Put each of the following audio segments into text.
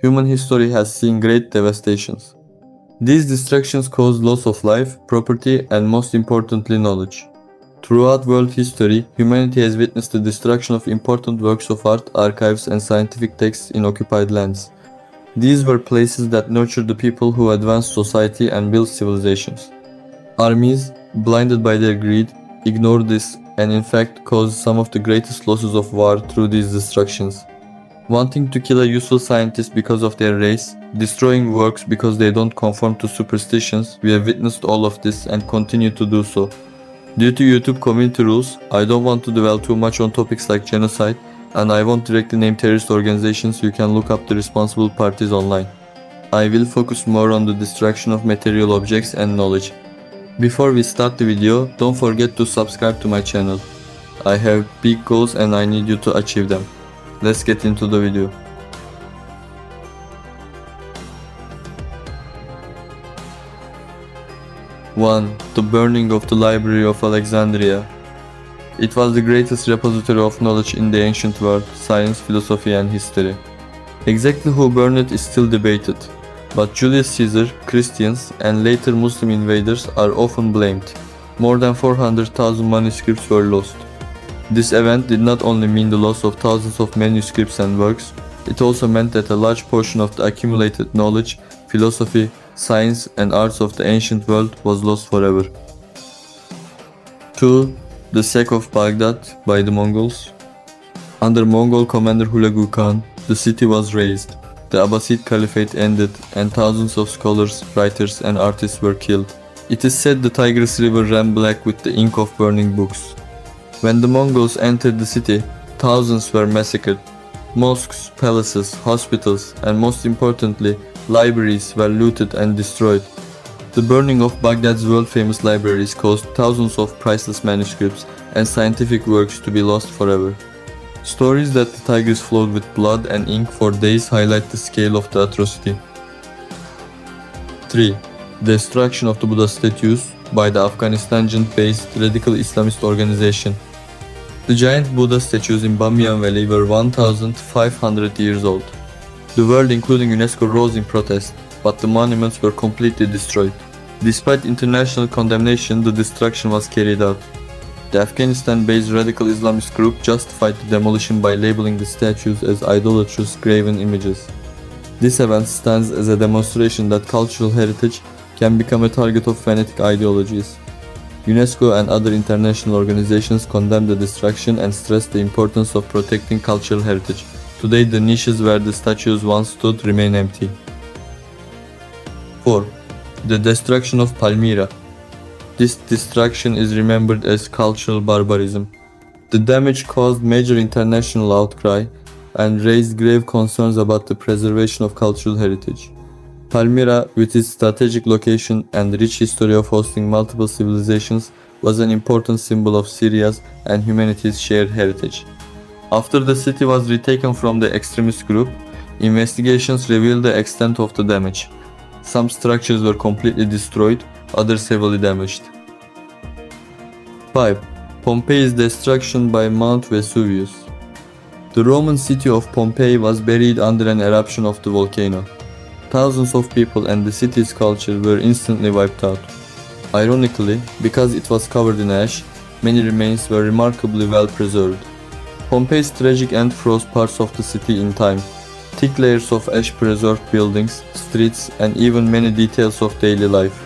human history has seen great devastations. These destructions caused loss of life, property, and most importantly, knowledge. Throughout world history, humanity has witnessed the destruction of important works of art, archives, and scientific texts in occupied lands. These were places that nurtured the people who advanced society and built civilizations. Armies, blinded by their greed, ignored this and in fact caused some of the greatest losses of war through these destructions. Wanting to kill a useful scientist because of their race, destroying works because they don't conform to superstitions, we have witnessed all of this and continue to do so. Due to YouTube community rules, I don't want to dwell too much on topics like genocide, and I won't directly name terrorist organizations. You can look up the responsible parties online. I will focus more on the destruction of material objects and knowledge. Before we start the video, don't forget to subscribe to my channel. I have big goals and I need you to achieve them. Let's get into the video. One, the burning of the Library of Alexandria. It was the greatest repository of knowledge in the ancient world, science, philosophy, and history. Exactly who burned it is still debated, but Julius Caesar, Christians, and later Muslim invaders are often blamed. More than 400,000 manuscripts were lost. This event did not only mean the loss of thousands of manuscripts and works, it also meant that a large portion of the accumulated knowledge, philosophy, science, and arts of the ancient world was lost forever. 2. The sack of Baghdad by the Mongols. Under Mongol commander Hulagu Khan, the city was razed. The Abbasid Caliphate ended, and thousands of scholars, writers, and artists were killed. It is said the Tigris River ran black with the ink of burning books. When the Mongols entered the city, thousands were massacred. Mosques, palaces, hospitals, and most importantly, libraries were looted and destroyed. The burning of Baghdad's world-famous libraries caused thousands of priceless manuscripts and scientific works to be lost forever. Stories that the Tigris flowed with blood and ink for days highlight the scale of the atrocity. 3. Destruction of the Buddha statues by the Afghanistan-based radical Islamist organization. The giant Buddha statues in Bamiyan Valley were 1,500 years old. The world, including UNESCO, rose in protest, but the monuments were completely destroyed. Despite international condemnation, the destruction was carried out. The Afghanistan-based radical Islamist group justified the demolition by labeling the statues as idolatrous graven images. This event stands as a demonstration that cultural heritage can become a target of fanatic ideologies. UNESCO and other international organizations condemned the destruction and stressed the importance of protecting cultural heritage. Today, the niches where the statues once stood remain empty. 4. The destruction of Palmyra. This destruction is remembered as cultural barbarism. The damage caused major international outcry and raised grave concerns about the preservation of cultural heritage. Palmyra, with its strategic location and rich history of hosting multiple civilizations, was an important symbol of Syria's and humanity's shared heritage. After the city was retaken from the extremist group, investigations revealed the extent of the damage. Some structures were completely destroyed, others heavily damaged. 5. Pompeii's destruction by Mount Vesuvius. The Roman city of Pompeii was buried under an eruption of the volcano. Thousands of people and the city's culture were instantly wiped out. Ironically, because it was covered in ash, many remains were remarkably well preserved. Pompeii's tragic end froze parts of the city in time. Thick layers of ash preserved buildings, streets, and even many details of daily life.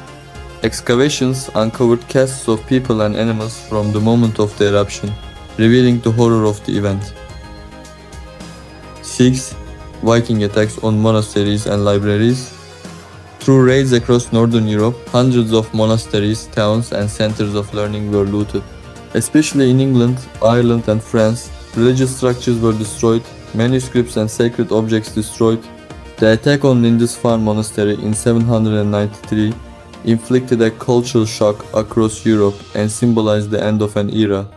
Excavations uncovered casts of people and animals from the moment of the eruption, revealing the horror of the event. 6. Viking attacks on monasteries and libraries. Through raids across northern Europe, hundreds of monasteries, towns, and centers of learning were looted. Especially in England, Ireland, and France, religious structures were destroyed, manuscripts and sacred objects destroyed. The attack on Lindisfarne Monastery in 793 inflicted a cultural shock across Europe and symbolized the end of an era.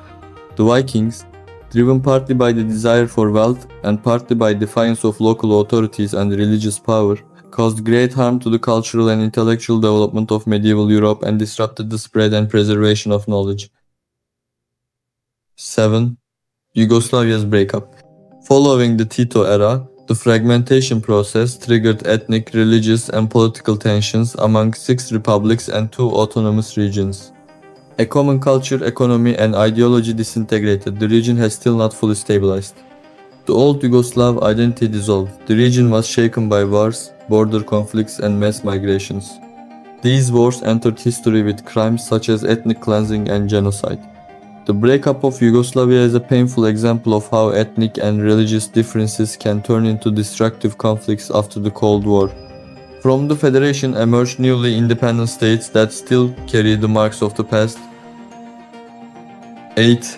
The Vikings, driven partly by the desire for wealth and partly by defiance of local authorities and religious power, caused great harm to the cultural and intellectual development of medieval Europe and disrupted the spread and preservation of knowledge. 7. Yugoslavia's breakup. Following the Tito era, The fragmentation process triggered ethnic, religious, and political tensions among 6 republics and 2 autonomous regions. A common culture, economy, and ideology disintegrated. The region has still not fully stabilized. The old Yugoslav identity dissolved. The region was shaken by wars, border conflicts, and mass migrations. These wars entered history with crimes such as ethnic cleansing and genocide. The breakup of Yugoslavia is a painful example of how ethnic and religious differences can turn into destructive conflicts after the Cold War. From the federation emerged newly independent states that still carry the marks of the past. 8.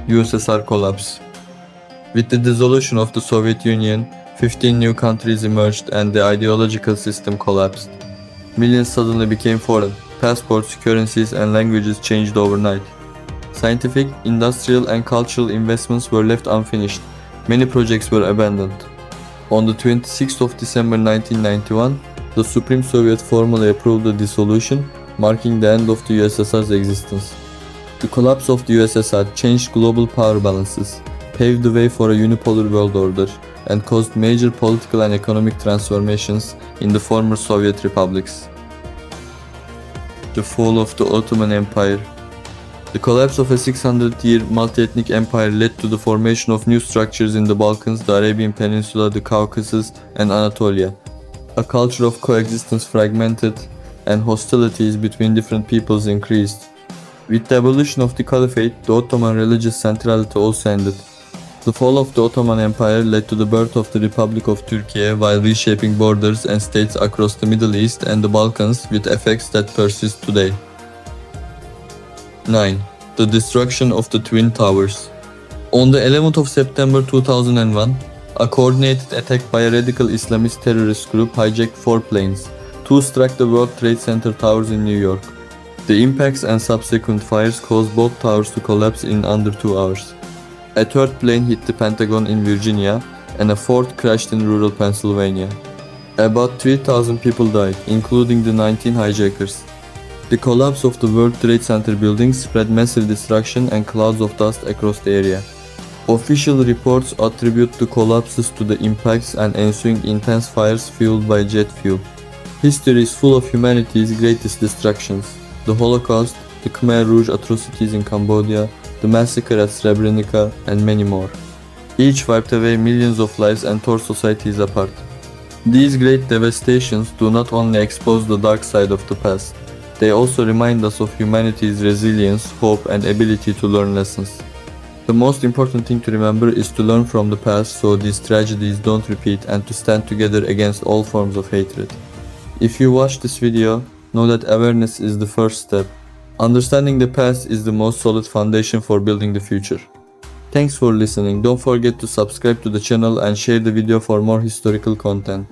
USSR collapse. With the dissolution of the Soviet Union, 15 new countries emerged and the ideological system collapsed. Millions suddenly became foreign. Passports, currencies, and languages changed overnight. Scientific, industrial, and cultural investments were left unfinished. Many projects were abandoned. On the 26th of December 1991, the Supreme Soviet formally approved the dissolution, marking the end of the USSR's existence. The collapse of the USSR changed global power balances, paved the way for a unipolar world order, and caused major political and economic transformations in the former Soviet republics. The fall of the Ottoman Empire. The collapse of a 600-year multi-ethnic empire led to the formation of new structures in the Balkans, the Arabian Peninsula, the Caucasus, and Anatolia. A culture of coexistence fragmented, and hostilities between different peoples increased. With the abolition of the Caliphate, the Ottoman religious centrality also ended. The fall of the Ottoman Empire led to the birth of the Republic of Turkey while reshaping borders and states across the Middle East and the Balkans with effects that persist today. 9. The destruction of the Twin Towers. On the 11th of September 2001, a coordinated attack by a radical Islamist terrorist group hijacked 4 planes. 2 struck the World Trade Center towers in New York. The impacts and subsequent fires caused both towers to collapse in under 2 hours. A 3rd plane hit the Pentagon in Virginia, and a 4th crashed in rural Pennsylvania. About 3,000 people died, including the 19 hijackers. The collapse of the World Trade Center buildings spread massive destruction and clouds of dust across the area. Official reports attribute the collapses to the impacts and ensuing intense fires fueled by jet fuel. History is full of humanity's greatest destructions: the Holocaust, the Khmer Rouge atrocities in Cambodia, the massacre at Srebrenica, and many more. Each wiped away millions of lives and tore societies apart. These great devastations do not only expose the dark side of the past, they also remind us of humanity's resilience, hope, and ability to learn lessons. The most important thing to remember is to learn from the past so these tragedies don't repeat, and to stand together against all forms of hatred. If you watch this video, know that awareness is the first step. Understanding the past is the most solid foundation for building the future. Thanks for listening. Don't forget to subscribe to the channel and share the video for more historical content.